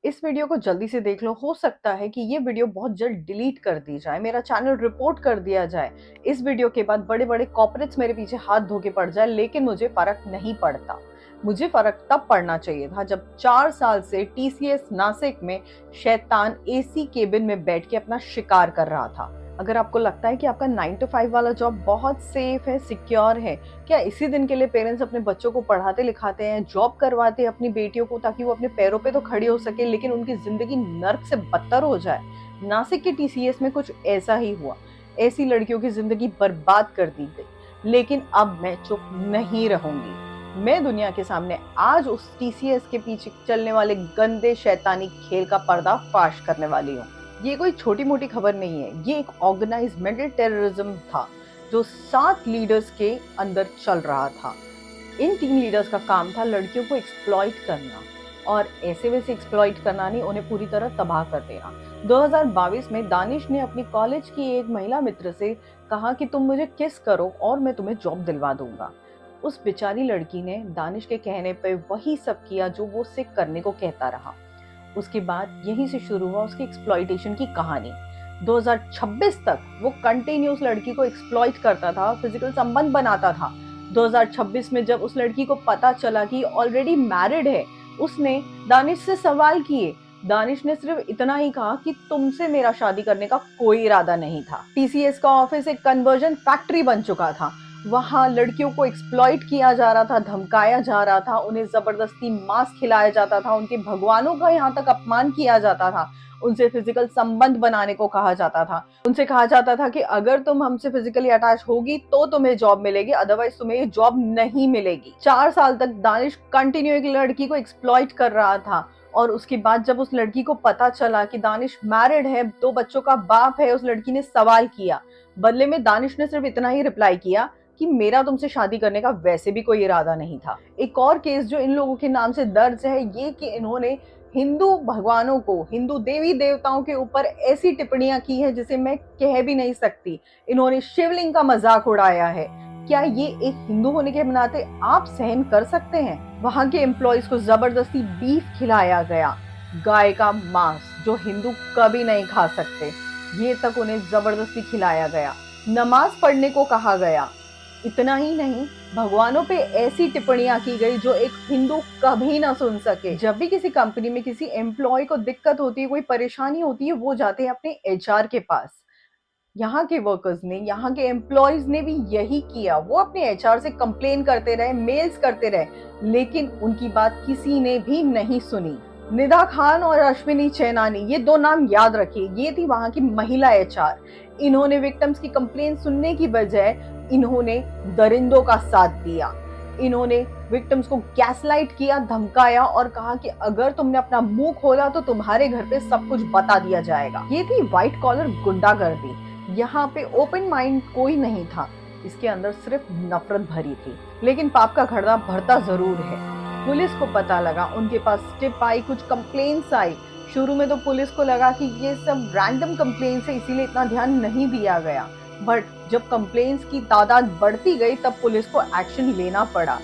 इस वीडियो को जल्दी से देख लो। हो सकता है कि ये वीडियो बहुत जल्द डिलीट कर दी जाए, मेरा चैनल रिपोर्ट कर दिया जाए। इस वीडियो के बाद बड़े बड़े कॉर्पोरेट्स मेरे पीछे हाथ धो के पड़ जाए, लेकिन मुझे फर्क नहीं पड़ता। मुझे फर्क तब पड़ना चाहिए था जब 4 साल से टीसीएस नासिक में शैतान एसी केबिन में बैठ के अपना शिकार कर रहा था। अगर आपको लगता है कि आपका 9 to 5 वाला जॉब बहुत सेफ है, सिक्योर है, क्या इसी दिन के लिए पेरेंट्स अपने बच्चों को पढ़ाते लिखाते हैं, जॉब करवाते हैं अपनी बेटियों को, ताकि वो अपने पैरों पे तो खड़ी हो सके, लेकिन उनकी जिंदगी नर्क से बदतर हो जाए। नासिक के टीसीएस में कुछ ऐसा ही हुआ। ऐसी लड़कियों की जिंदगी बर्बाद कर दी गई। लेकिन अब मैं चुप नहीं रहूंगी। मैं दुनिया के सामने आज उस टीसीएस के पीछे चलने वाले गंदे शैतानी खेल का पर्दाफाश करने वाली हूँ। ये कोई छोटी मोटी खबर नहीं है, ये एक ऑर्गेनाइज्ड मेंटल टेररिज्म था जो 7 लीडर्स के अंदर चल रहा था। इन 3 लीडर्स का काम था लड़कियों को एक्सप्लॉइट करना, और ऐसे वैसे एक्सप्लॉइट करना नहीं, उन्हें पूरी तरह तबाह कर देना। 2022 में दानिश ने अपनी कॉलेज की एक महिला मित्र से कहा कि तुम मुझे किस करो और मैं तुम्हें जॉब दिलवा दूंगा। उस बेचारी लड़की ने दानिश के कहने पर वही सब किया जो वो उससे करने को कहता रहा। उसके बाद यहीं से शुरू हुआ उसकी एक्सप्लॉइटेशन की कहानी। 2026 तक वो कंटिन्यूस लड़की को एक्सप्लॉइट करता था, फिजिकल संबंध बनाता था। 2026 में जब उस लड़की को पता चला कि ऑलरेडी मैरिड है, उसने दानिश से सवाल किए। दानिश ने सिर्फ इतना ही कहा कि तुमसे मेरा शादी करने का कोई इरादा नहीं था। टीसीएस का ऑफिस एक कन्वर्जन फैक्ट्री बन चुका था। वहां लड़कियों को एक्सप्लॉइट किया जा रहा था, धमकाया जा रहा था, उन्हें जबरदस्ती मांस खिलाया जाता था, उनके भगवानों का यहाँ तक अपमान किया जाता था, उनसे फिजिकल संबंध बनाने को कहा जाता था। उनसे कहा जाता था कि अगर तुम हमसे फिजिकली अटैच होगी तो तुम्हें जॉब मिलेगी, अदरवाइज तुम्हें ये जॉब नहीं मिलेगी। 4 साल तक दानिश कंटिन्यू एक लड़की को एक्सप्लॉइट कर रहा था। और उसके बाद जब उस लड़की को पता चला कि दानिश मैरिड है, 2 बच्चों का बाप है, उस लड़की ने सवाल किया। बदले में दानिश ने सिर्फ इतना ही रिप्लाई किया कि मेरा तुमसे शादी करने का वैसे भी कोई इरादा नहीं था। एक और केस जो इन लोगों के नाम से दर्ज है, ये कि इन्होंने हिंदू भगवानों को, हिंदू देवी देवताओं के ऊपर ऐसी टिप्पणियां की है जिसे मैं कह भी नहीं सकती। इन्होंने शिवलिंग का मजाक उड़ाया है। क्या ये एक हिंदू होने के नाते आप सहन कर सकते हैं? वहां के एम्प्लॉयज को जबरदस्ती बीफ खिलाया गया, गाय का मांस, जो हिंदू कभी नहीं खा सकते, ये तक उन्हें जबरदस्ती खिलाया गया। नमाज पढ़ने को कहा गया। इतना ही नहीं, भगवानों पे ऐसी टिप्पणियां की गई जो एक हिंदू कभी ना सुन सके। जब भी किसी कंपनी में किसी एम्प्लॉय को दिक्कत होती है, कोई परेशानी होती है, वो जाते हैं अपने एचआर के पास। यहाँ के वर्कर्स ने, यहाँ के एम्प्लॉयज ने भी यही किया। वो अपने एचआर से कंप्लेन करते रहे, मेल्स करते रहे, लेकिन उनकी बात किसी ने भी नहीं सुनी। निदा खान और अश्विनी चैनानी, ये 2 नाम याद रखिए, ये थी वहां की महिला एचआर। इन्होंने विक्टिम्स की कंप्लेन सुनने की बजाय इन्होंने दरिंदों का साथ दिया। इन्होंने विक्टिम्स को गैसलाइट किया, धमकाया और कहा कि अगर तुमने अपना मुंह खोला तो तुम्हारे घर पे सब कुछ बता दिया जाएगा। ये थी व्हाइट कॉलर गुंडागर्दी। यहाँ पे ओपन माइंड कोई नहीं था, इसके अंदर सिर्फ नफरत भरी थी। लेकिन पाप का घड़ा भरता जरूर है। पुलिस को पता लगा, उनके पास टिप आई, कुछ कंप्लेंट्स आई। शुरू में तो पुलिस को लगा कि ये सब रैंडम कंप्लेंट्स है, इसीलिए इतना ध्यान नहीं दिया गया। बट जब कंप्लेंट्स की तादाद बढ़ती गई तब पुलिस को एक्शन लेना पड़ा।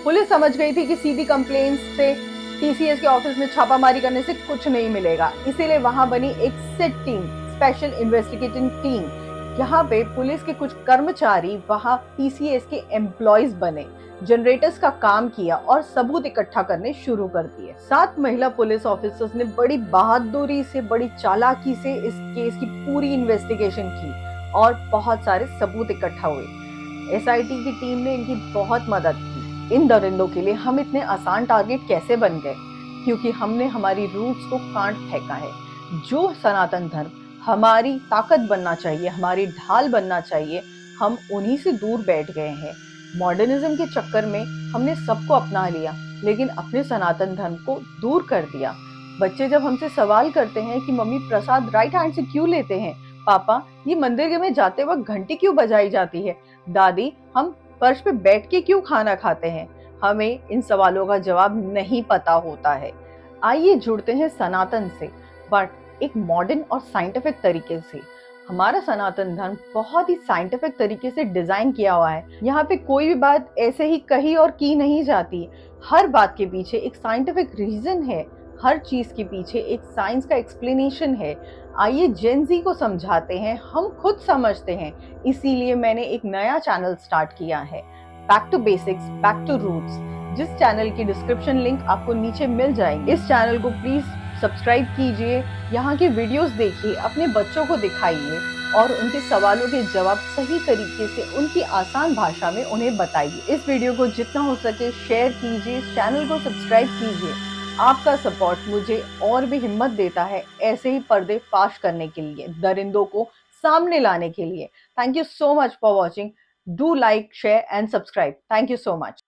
पुलिस समझ गई थी कि सीधी कंप्लेंट्स से, टीसीएस के ऑफिस में छापामारी करने से कुछ नहीं मिलेगा, इसीलिए वहां बनी एक SIT team, special investigating team. यहाँ पे पुलिस के कुछ कर्मचारी वहां टीसीएस के एम्प्लॉयज बने, जनरेटर्स का काम किया और सबूत इकट्ठा करने शुरू कर दिए। 7 महिला पुलिस ऑफिसर्स ने बड़ी बहादुरी से, बड़ी चालाकी से इस केस की पूरी इन्वेस्टिगेशन की और बहुत सारे सबूत इकट्ठा हुए। एसआईटी की टीम ने इनकी बहुत मदद की। इन दरिंदों के लिए हम इतने आसान टारगेट कैसे बन गए? क्योंकि हमने हमारी रूट्स को काट फेंका है। जो सनातन धर्म हमारी ताकत बनना चाहिए, हमारी ढाल बनना चाहिए, हम उन्हीं से दूर बैठ गए हैं। मॉडर्निज्म के चक्कर में हमने सबको अपना लिया, लेकिन अपने सनातन धर्म को दूर कर दिया। बच्चे जब हमसे सवाल करते हैं कि मम्मी प्रसाद राइट हैंड से क्यों लेते हैं, पापा ये मंदिर में जाते वक्त घंटी क्यों बजाई जाती है, दादी हम फर्श पे बैठ के क्यों खाना खाते हैं, हमें इन सवालों का जवाब नहीं पता होता है। आइए जुड़ते हैं सनातन से, बट एक मॉडर्न और साइंटिफिक तरीके से। हमारा सनातन धर्म बहुत ही साइंटिफिक तरीके से डिजाइन किया हुआ है। यहाँ पे कोई भी बात ऐसे ही कही और की नहीं जाती। हर बात के पीछे एक साइंटिफिक रीजन है। हर चीज के पीछे एक साइंस का एक्सप्लेनेशन है। आइए जेन ज़ी को समझाते हैं, हम खुद समझते हैं। इसीलिए मैंने एक नया चैनल स्टार्ट किया है, back to basics back to roots, जिस चैनल की डिस्क्रिप्शन लिंक आपको नीचे मिल जाएगी। इस चैनल को प्लीज सब्सक्राइब कीजिए, यहाँ की वीडियोस देखिए, अपने बच्चों को दिखाइए और उनके सवालों के जवाब सही तरीके से उनकी आसान भाषा में उन्हें बताइए। इस वीडियो को जितना हो सके शेयर कीजिए, चैनल को सब्सक्राइब कीजिए। आपका सपोर्ट मुझे और भी हिम्मत देता है ऐसे ही पर्दे फाश करने के लिए, दरिंदों को सामने लाने के लिए। Thank you so much for watching. Do like, share and subscribe. Thank you so much.